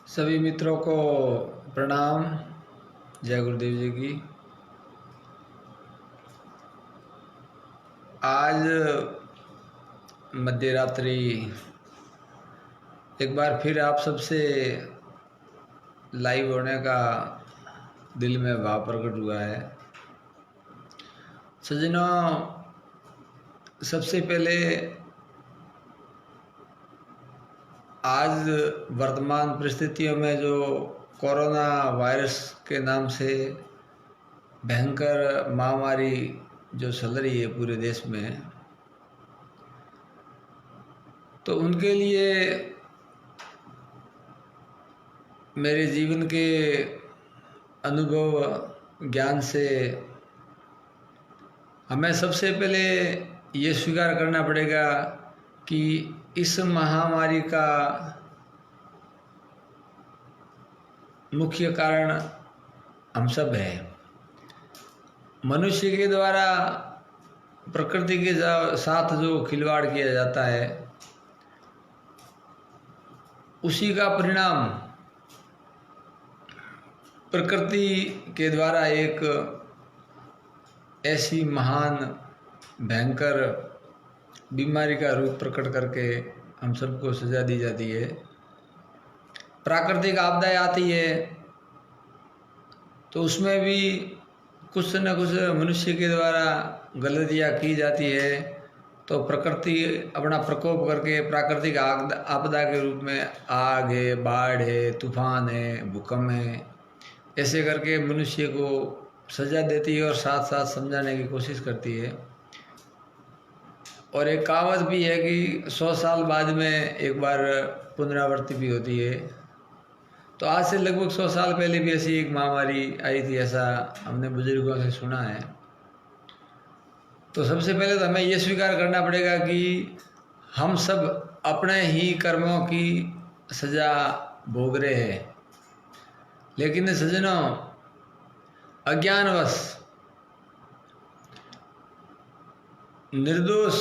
सभी मित्रों को प्रणाम। जय गुरुदेव जी की। आज मध्य रात्रि एक बार फिर आप सबसे लाइव होने का दिल में भाव प्रकट हुआ है। सज्जनों, सबसे पहले आज वर्तमान परिस्थितियों में जो कोरोना वायरस के नाम से भयंकर महामारी जो चल रही है पूरे देश में, तो उनके लिए मेरे जीवन के अनुभव ज्ञान से हमें सबसे पहले ये स्वीकार करना पड़ेगा कि इस महामारी का मुख्य कारण हम सब हैं। मनुष्य के द्वारा प्रकृति के साथ जो खिलवाड़ किया जाता है, उसी का परिणाम प्रकृति के द्वारा एक ऐसी महान भयंकर बीमारी का रूप प्रकट करके हम सबको सजा दी जाती है। प्राकृतिक आपदाएं आती है तो उसमें भी कुछ न कुछ मनुष्य के द्वारा गलतियाँ की जाती है, तो प्रकृति अपना प्रकोप करके प्राकृतिक आपदा के रूप में आग है, बाढ़ है, तूफान है, भूकंप है, ऐसे करके मनुष्य को सजा देती है और साथ साथ समझाने की कोशिश करती है। और एक कहावत भी है कि 100 साल बाद में एक बार पुनरावृत्ति भी होती है। तो आज से लगभग 100 साल पहले भी ऐसी एक महामारी आई थी, ऐसा हमने बुजुर्गों से सुना है। तो सबसे पहले तो हमें ये स्वीकार करना पड़ेगा कि हम सब अपने ही कर्मों की सजा भोग रहे हैं। लेकिन सज्जनों, अज्ञानवश निर्दोष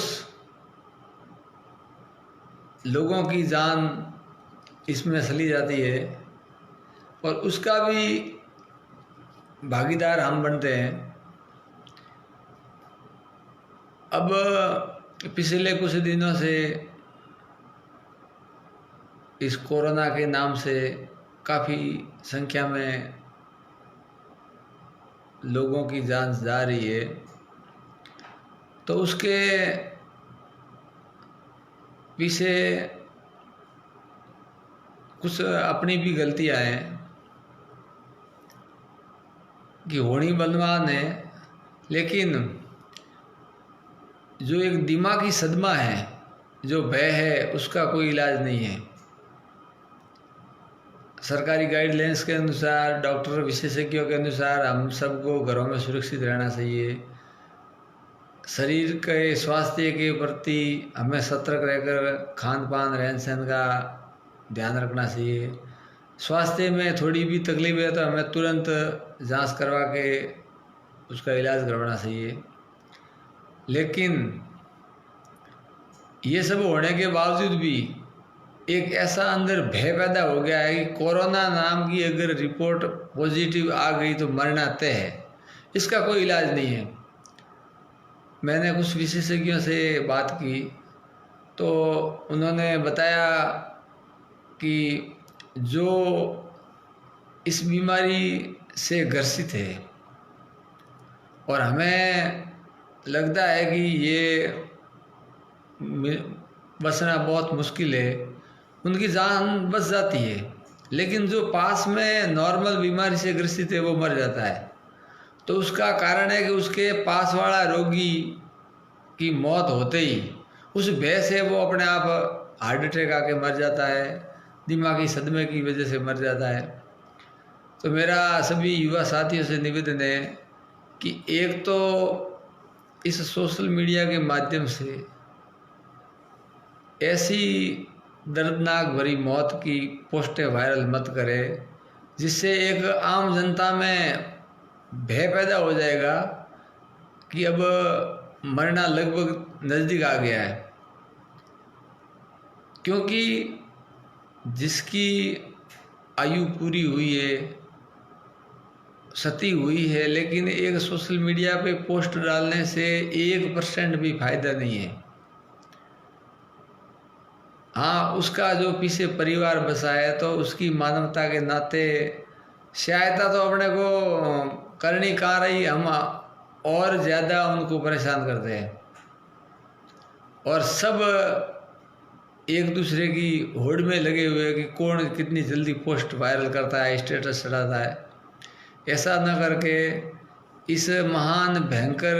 लोगों की जान इसमें चली जाती है और उसका भी भागीदार हम बनते हैं। अब पिछले कुछ दिनों से इस कोरोना के नाम से काफ़ी संख्या में लोगों की जान जा रही है, तो उसके पीछे कुछ अपनी भी गलतियां हैं कि होनी बलवान है, लेकिन जो एक दिमागी सदमा है, जो भय है, उसका कोई इलाज नहीं है। सरकारी गाइडलाइंस के अनुसार, डॉक्टर विशेषज्ञों के अनुसार हम सबको घरों में सुरक्षित रहना चाहिए। शरीर के स्वास्थ्य के प्रति हमें सतर्क रहकर खान पान रहन सहन का ध्यान रखना चाहिए। स्वास्थ्य में थोड़ी भी तकलीफ है तो हमें तुरंत जांच करवा के उसका इलाज करवाना चाहिए। लेकिन ये सब होने के बावजूद भी एक ऐसा अंदर भय पैदा हो गया है कि कोरोना नाम की अगर रिपोर्ट पॉजिटिव आ गई तो मरना तय है, इसका कोई इलाज नहीं है। मैंने कुछ विशेषज्ञों से बात की तो उन्होंने बताया कि जो इस बीमारी से ग्रसित है और हमें लगता है कि ये बचना बहुत मुश्किल है, उनकी जान बच जाती है। लेकिन जो पास में नॉर्मल बीमारी से ग्रसित है वो मर जाता है। तो उसका कारण है कि उसके पास वाला रोगी की मौत होते ही उस भय से वो अपने आप हार्ट अटैक आके मर जाता है, दिमागी सदमे की वजह से मर जाता है। तो मेरा सभी युवा साथियों से निवेदन है कि एक तो इस सोशल मीडिया के माध्यम से ऐसी दर्दनाक भरी मौत की पोस्टें वायरल मत करें, जिससे एक आम जनता में भय पैदा हो जाएगा कि अब मरना लगभग नज़दीक आ गया है। क्योंकि जिसकी आयु पूरी हुई है, सती हुई है, लेकिन एक सोशल मीडिया पे पोस्ट डालने से 1% भी फायदा नहीं है। हाँ, उसका जो पीछे परिवार बसा है तो उसकी मानवता के नाते सहायता तो अपने को करनी कहाँ रही, हम और ज़्यादा उनको परेशान करते हैं और सब एक दूसरे की होड़ में लगे हुए कि कौन कितनी जल्दी पोस्ट वायरल करता है, स्टेटस चढ़ाता है। ऐसा न करके इस महान भयंकर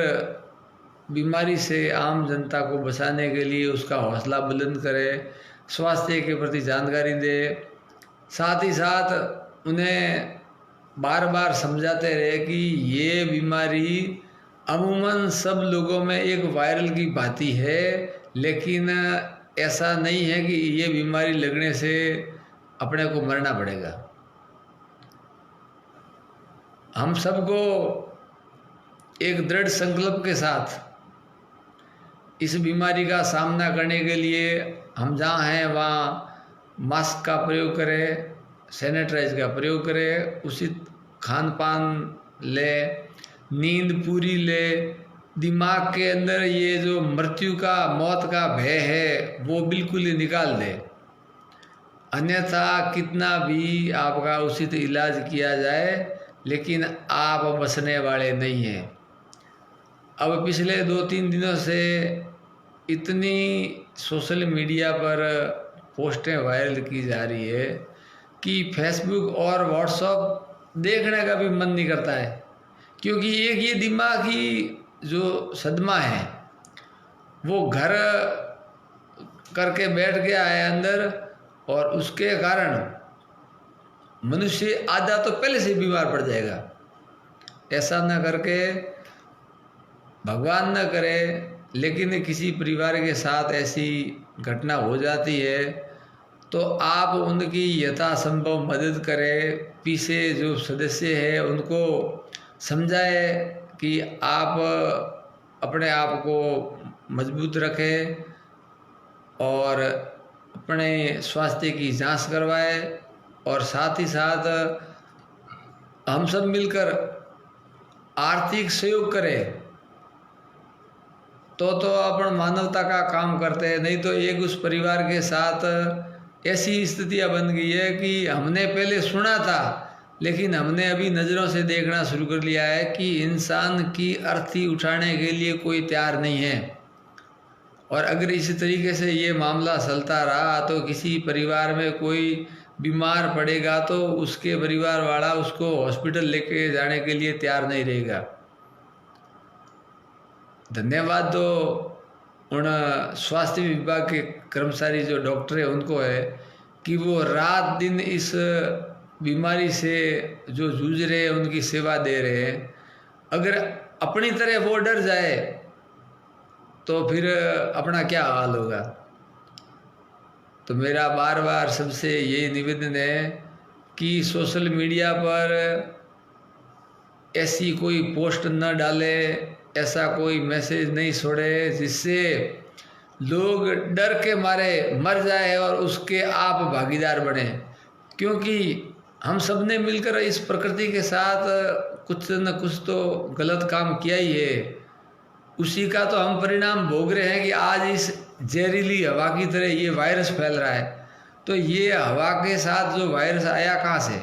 बीमारी से आम जनता को बचाने के लिए उसका हौसला बुलंद करे, स्वास्थ्य के प्रति जानकारी दे, साथ ही साथ उन्हें बार बार समझाते रहे कि ये बीमारी अमूमन सब लोगों में एक वायरल की भांति है, लेकिन ऐसा नहीं है कि ये बीमारी लगने से अपने को मरना पड़ेगा। हम सबको एक दृढ़ संकल्प के साथ इस बीमारी का सामना करने के लिए हम जहाँ हैं वहाँ मास्क का प्रयोग करें, सैनिटाइज का प्रयोग करें, उचित खान पान ले, नींद पूरी ले, दिमाग के अंदर ये जो मृत्यु का, मौत का भय है वो बिल्कुल ही निकाल दे, अन्यथा कितना भी आपका उचित इलाज किया जाए लेकिन आप बचने वाले नहीं हैं। अब पिछले 2-3 दिनों से इतनी सोशल मीडिया पर पोस्टें वायरल की जा रही है कि फेसबुक और व्हाट्सएप देखने का भी मन नहीं करता है, क्योंकि एक ये दिमागी जो सदमा है वो घर करके बैठ गया है अंदर, और उसके कारण मनुष्य आधा तो पहले से बीमार पड़ जाएगा। ऐसा न करके, भगवान न करे, लेकिन किसी परिवार के साथ ऐसी घटना हो जाती है तो आप उनकी यथासंभव मदद करें, पीछे जो सदस्य है उनको समझाए कि आप अपने आप को मजबूत रखें और अपने स्वास्थ्य की जांच करवाए, और साथ ही साथ हम सब मिलकर आर्थिक सहयोग करें तो अपन मानवता का काम करते हैं। नहीं तो एक उस परिवार के साथ ऐसी स्थितियां बन गई है कि हमने पहले सुना था लेकिन हमने अभी नज़रों से देखना शुरू कर लिया है कि इंसान की अर्थी उठाने के लिए कोई तैयार नहीं है। और अगर इसी तरीके से ये मामला चलता रहा तो किसी परिवार में कोई बीमार पड़ेगा तो उसके परिवार वाला उसको हॉस्पिटल लेके जाने के लिए तैयार नहीं रहेगा। धन्यवाद तो उन स्वास्थ्य विभाग के कर्मचारी जो डॉक्टर है उनको है कि वो रात दिन इस बीमारी से जो जूझ रहे हैं उनकी सेवा दे रहे हैं। अगर अपनी तरह वो डर जाए तो फिर अपना क्या हाल होगा। तो मेरा बार बार सबसे यही निवेदन है कि सोशल मीडिया पर ऐसी कोई पोस्ट न डाले, ऐसा कोई मैसेज नहीं छोड़े जिससे लोग डर के मारे मर जाए और उसके आप भागीदार बने, क्योंकि हम सब ने मिलकर इस प्रकृति के साथ कुछ न कुछ तो गलत काम किया ही है। उसी का तो हम परिणाम भोग रहे हैं कि आज इस जहरीली हवा की तरह ये वायरस फैल रहा है। तो ये हवा के साथ जो वायरस आया कहाँ से?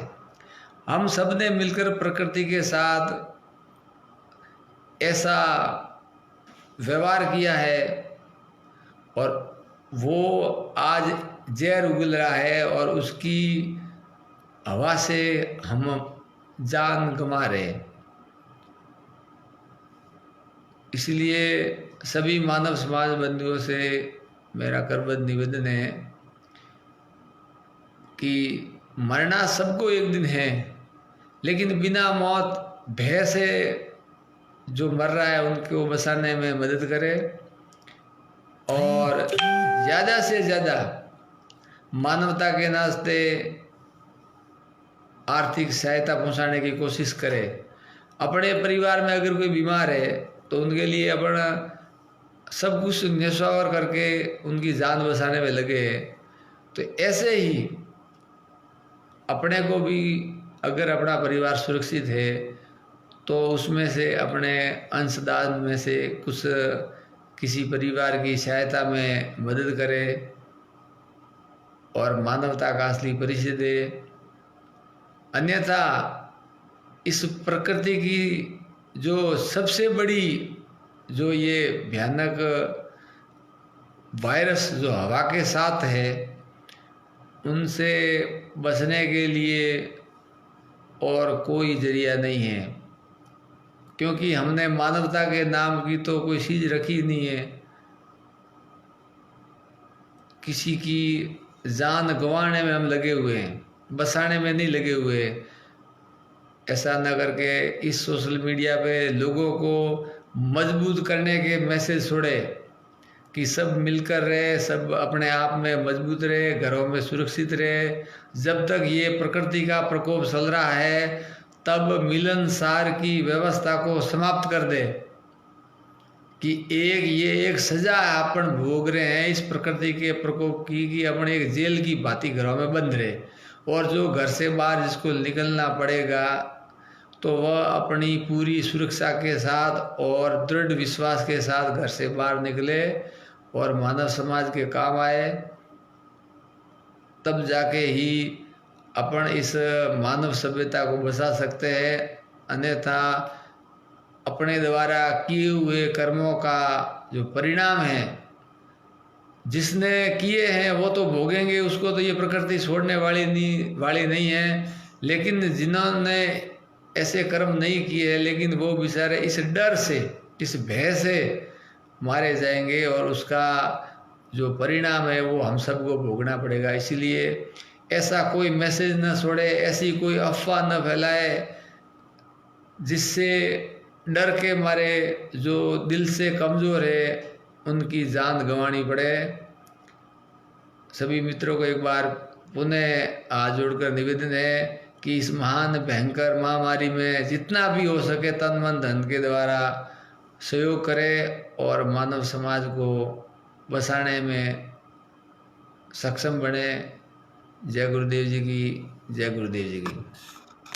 हम सब ने मिलकर प्रकृति के साथ ऐसा व्यवहार किया है और वो आज जहर उगल रहा है और उसकी हवा से हम जान गंवा रहे हैं। इसलिए सभी मानव समाज बंधुओं से मेरा करबद्ध निवेदन है कि मरना सबको एक दिन है, लेकिन बिना मौत भय से जो मर रहा है उनको बचाने में मदद करें और ज़्यादा से ज़्यादा मानवता के नाते आर्थिक सहायता पहुंचाने की कोशिश करें। अपने परिवार में अगर कोई बीमार है तो उनके लिए अपना सब कुछ न्यौछावर करके उनकी जान बचाने में लगे। तो ऐसे ही अपने को भी अगर अपना परिवार सुरक्षित है तो उसमें से अपने अंशदान में से कुछ किसी परिवार की सहायता में मदद करे और मानवता का असली परिचय दे। अन्यथा इस प्रकृति की जो सबसे बड़ी जो ये भयानक वायरस जो हवा के साथ है, उनसे बचने के लिए और कोई जरिया नहीं है, क्योंकि हमने मानवता के नाम की तो कोई चीज़ रखी नहीं है। किसी की जान गंवाने में हम लगे हुए हैं, बसाने में नहीं लगे हुए। ऐसा न करके इस सोशल मीडिया पे लोगों को मजबूत करने के मैसेज छोड़े कि सब मिलकर रहे, सब अपने आप में मजबूत रहे, घरों में सुरक्षित रहे। जब तक ये प्रकृति का प्रकोप चल रहा है तब मिलनसार की व्यवस्था को समाप्त कर दे कि एक सजा अपन भोग रहे हैं इस प्रकृति के प्रकोप की, कि अपन एक जेल की भांति घरों में बंद रहे। और जो घर से बाहर जिसको निकलना पड़ेगा तो वह अपनी पूरी सुरक्षा के साथ और दृढ़ विश्वास के साथ घर से बाहर निकले और मानव समाज के काम आए। तब जाके ही अपन इस मानव सभ्यता को बचा सकते हैं। अन्यथा अपने द्वारा किए हुए कर्मों का जो परिणाम है, जिसने किए हैं वो तो भोगेंगे, उसको तो ये प्रकृति छोड़ने वाली नहीं है। लेकिन जिन्होंने ऐसे कर्म नहीं किए लेकिन वो बेचारे इस डर से, इस भय से मारे जाएंगे और उसका जो परिणाम है वो हम सबको भोगना पड़ेगा। इसीलिए ऐसा कोई मैसेज न छोड़े, ऐसी कोई अफवाह न फैलाए जिससे डर के मारे जो दिल से कमज़ोर है उनकी जान गंवानी पड़े। सभी मित्रों को एक बार पुनः हाथ जोड़कर निवेदन है कि इस महान भयंकर महामारी में जितना भी हो सके तन मन धन के द्वारा सहयोग करें और मानव समाज को बसाने में सक्षम बने। जय गुरुदेव जी की, जय गुरुदेव जी की।